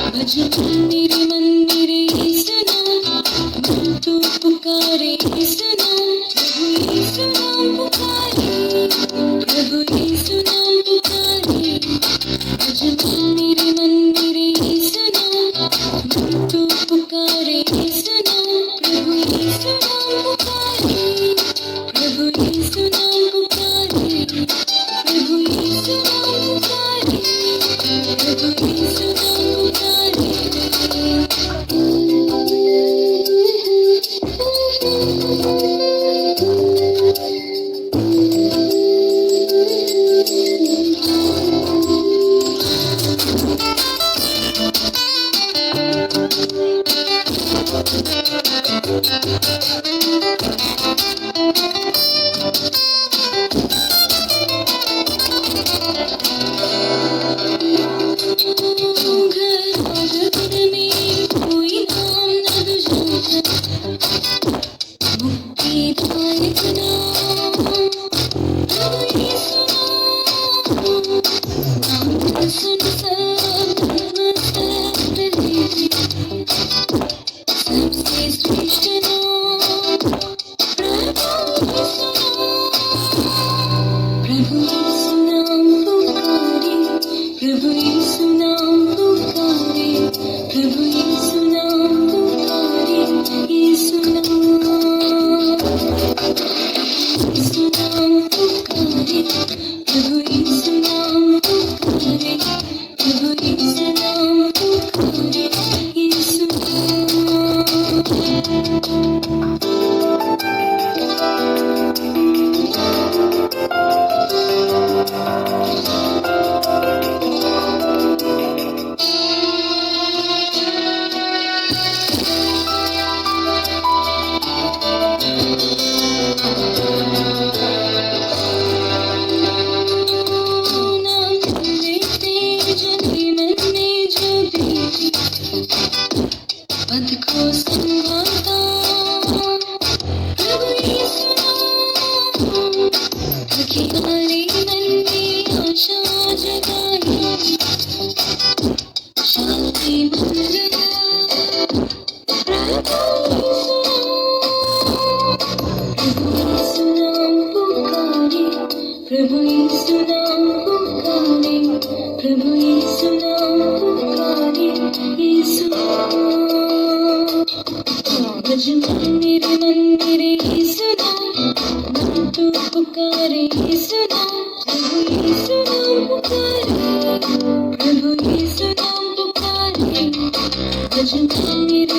भजन मेरे मंदिरे यीशु नाम, मन तो पुकारे यीशु नाम, प्रभु यीशु नाम पुकारे, प्रभु यीशु नाम पुकारे। भजन मेरे मंदिरे यीशु नाम, मन तो पुकारे यीशु नाम, प्रभु यीशु नाम पुकारे, प्रभु यीशु नाम पुकारे, प्रभु यीशु नाम पुकारे, प्रभु यीशु नाम पुकारे। प्रभु यीशु नाम पुकारे, प्रभु यीशु नाम पुकारे, यीशु भजन मेरे मंदिरे यीशु नाम, मन तो पुकारे यीशु नाम, प्रभु यीशु नाम पुकारे, प्रभु यीशु नाम पुकारे। भजन मेरे